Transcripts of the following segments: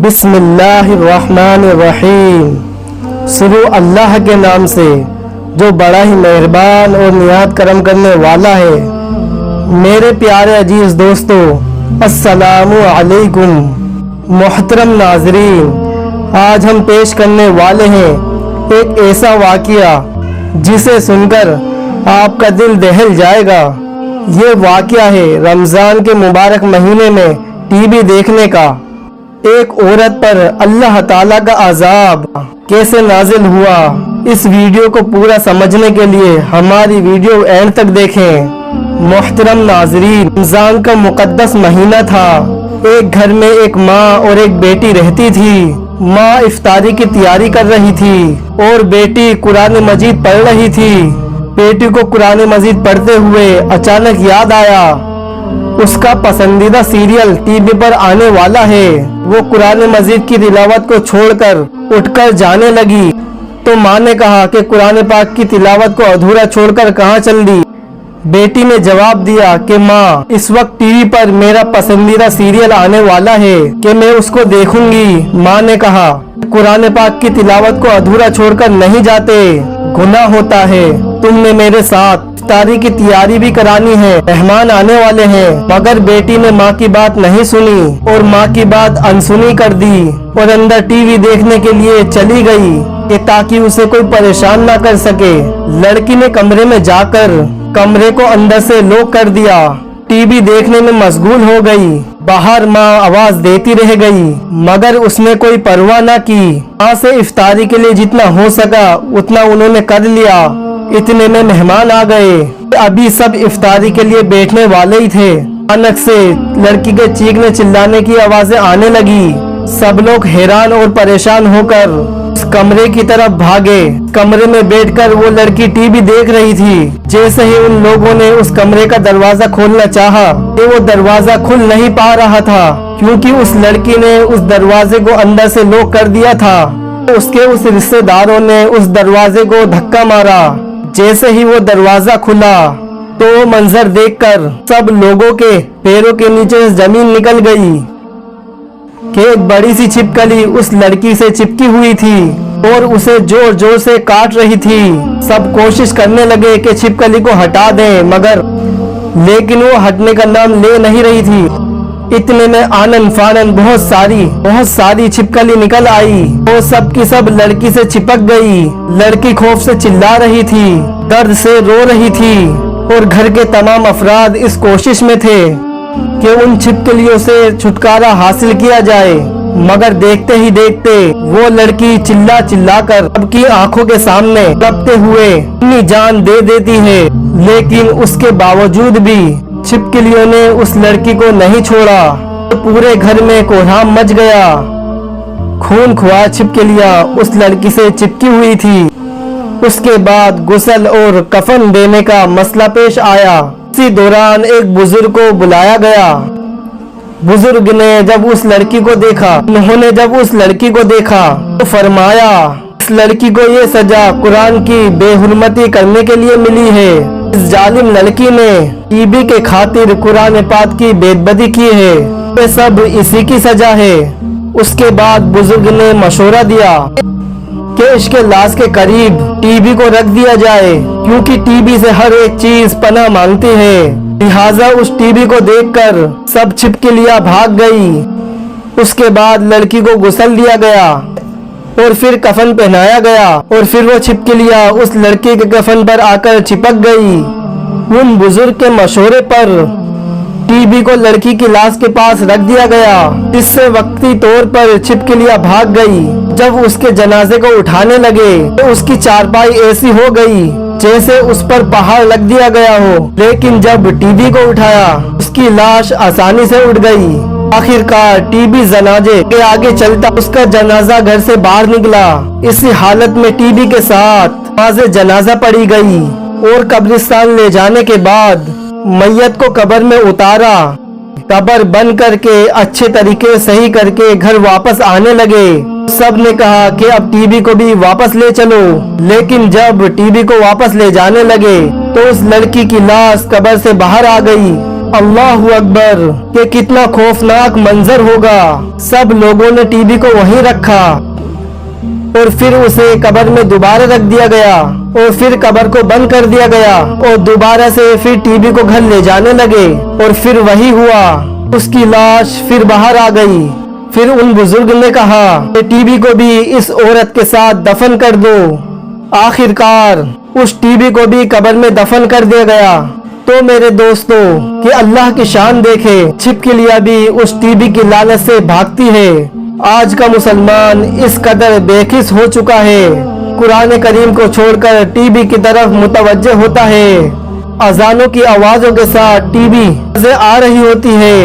बिस्म बिस्मिल्लाहिर्रहमानिर्रहीम। शुरू अल्लाह के नाम से जो बड़ा ही मेहरबान और निहायत करम करने वाला है। मेरे प्यारे अजीज दोस्तों, अस्सलामु अलैकुम। मोहतरम नाजरीन, आज हम पेश करने वाले हैं एक ऐसा वाक़या जिसे सुनकर आपका दिल दहल जाएगा। ये वाक़या है रमज़ान के मुबारक महीने में टीवी देखने का। एक औरत पर अल्लाह ताला का अज़ाब कैसे नाजिल हुआ, इस वीडियो को पूरा समझने के लिए हमारी वीडियो एंड तक देखें। मोहतरम नाजरीन, रमज़ान का मुक़द्दस महीना था। एक घर में एक माँ और एक बेटी रहती थी। माँ इफ्तारी की तैयारी कर रही थी और बेटी कुरान मजीद पढ़ रही थी। बेटी को कुरान मजीद पढ़ते हुए अचानक याद आया उसका पसंदीदा सीरियल टीवी पर आने वाला है। वो कुरान मजीद की तिलावत को छोड़कर उठकर जाने लगी तो माँ ने कहा कि कुरान पाक की तिलावत को अधूरा छोड़कर कहाँ चल दी। बेटी ने जवाब दिया कि माँ, इस वक्त टीवी पर मेरा पसंदीदा सीरियल आने वाला है कि मैं उसको देखूंगी। माँ ने कहा, कुरान पाक की तिलावत को अधूरा छोड़कर नहीं जाते, गुनाह होता है। तुमने मेरे साथ इफ्तारी की तैयारी भी करानी है, मेहमान आने वाले हैं। मगर बेटी ने माँ की बात नहीं सुनी और माँ की बात अनसुनी कर दी और अंदर टीवी देखने के लिए चली गई कि ताकि उसे कोई परेशान ना कर सके। लड़की ने कमरे में जाकर कमरे को अंदर से लॉक कर दिया। टीवी देखने में मशगूल हो गई। बाहर माँ आवाज देती रह गई मगर उसने कोई परवाह न की। माँ से इफ्तारी के लिए जितना हो सका उतना उन्होंने कर लिया। इतने में मेहमान आ गए। अभी सब इफ्तारी के लिए बैठने वाले ही थे। अचानक से लड़की के चीखने चिल्लाने की आवाजें आने लगी। सब लोग हैरान और परेशान होकर उस कमरे की तरफ भागे। कमरे में बैठकर वो लड़की टीवी देख रही थी। जैसे ही उन लोगों ने उस कमरे का दरवाजा खोलना चाहा तो वो दरवाजा खुल नहीं पा रहा था क्योंकि उस लड़की ने उस दरवाजे को अंदर से लॉक कर दिया था। उसके उस रिश्तेदारों ने उस दरवाजे को धक्का मारा। जैसे ही वो दरवाजा खुला तो वो मंजर देखकर सब लोगों के पैरों के नीचे से जमीन निकल गई कि एक बड़ी सी छिपकली उस लड़की से चिपकी हुई थी और उसे जोर जोर से काट रही थी। सब कोशिश करने लगे कि छिपकली को हटा दें मगर लेकिन वो हटने का नाम ले नहीं रही थी। इतने में आनन फानन बहुत सारी छिपकली निकल आई और सब की सब लड़की से चिपक गई। लड़की खौफ से चिल्ला रही थी, दर्द से रो रही थी और घर के तमाम अफराद इस कोशिश में थे कि उन छिपकलियों से छुटकारा हासिल किया जाए। मगर देखते ही देखते वो लड़की चिल्ला कर सबकी आंखों के सामने तड़पते हुए अपनी जान दे देती है। लेकिन उसके बावजूद भी छिपकलियों ने उस लड़की को नहीं छोड़ा। तो पूरे घर में कोहराम मच गया। खून खुआ छिपकलियां उस लड़की से चिपकी हुई थी। उसके बाद गुस्ल और कफन देने का मसला पेश आया। इसी दौरान एक बुजुर्ग को बुलाया गया। बुजुर्ग ने जब उस लड़की को देखा तो फरमाया, इस लड़की को ये सजा कुरान की बेहुरमती करने के लिए मिली है। इस जालिम लड़की ने टीवी के खातिर कुरान पाक की बेदबदी की है। ये सब इसी की सजा है। उसके बाद बुजुर्ग ने मशवरा दिया कि इसके लाश के करीब टीवी को रख दिया जाए क्योंकि टीवी से हर एक चीज पनाह मांगती है। लिहाजा उस टीवी को देखकर सब छिपकलियां भाग गई। उसके बाद लड़की को गुस्ल दिया गया और फिर कफन पहनाया गया और फिर वो छिपकलियां उस लड़के के कफन पर आकर चिपक गई। उन बुजुर्ग के मशवरे पर टीवी को लड़की की लाश के पास रख दिया गया। इससे वक्ती तौर पर छिपकलियां भाग गई। जब उसके जनाजे को उठाने लगे तो उसकी चारपाई ऐसी हो गई जैसे उस पर पहाड़ लग दिया गया हो। लेकिन जब टीवी को उठाया उसकी लाश आसानी से उठ गई। आखिरकार टीवी जनाजे के आगे चलता उसका जनाजा घर से बाहर निकला। इसी हालत में टीवी के साथ नमाज़े जनाजा पड़ी गई और कब्रिस्तान ले जाने के बाद मैयत को कब्र में उतारा। कब्र बंद करके अच्छे तरीके सही करके घर वापस आने लगे। सब ने कहा कि अब टीवी को भी वापस ले चलो। लेकिन जब टीवी को वापस ले जाने लगे तो उस लड़की की लाश कब्र से बाहर आ गई अल्लाह अकबर, कि कितना खौफनाक मंजर होगा। सब लोगों ने टीवी को वहीं रखा और फिर उसे कब्र में दोबारा रख दिया गया और फिर कब्र को बंद कर दिया गया और दोबारा से फिर टीवी को घर ले जाने लगे और फिर वही हुआ, उसकी लाश फिर बाहर आ गई। फिर उन बुजुर्ग ने कहा कि टीवी को भी इस औरत के साथ दफन कर दो। आखिरकार उस टीवी को भी कब्र में दफन कर दिया गया। तो मेरे दोस्तों, कि अल्लाह की शान देखे, छिपकलियां भी उस टीवी की लालच से भागती है। आज का मुसलमान इस कदर बेखिस हो चुका है, कुरान करीम को छोड़कर टीवी की तरफ मुतवज्जे होता है। अजानों की आवाजों के साथ टीवी से आ रही होती है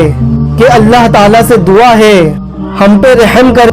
कि अल्लाह ताला से दुआ है हम पे रहम कर।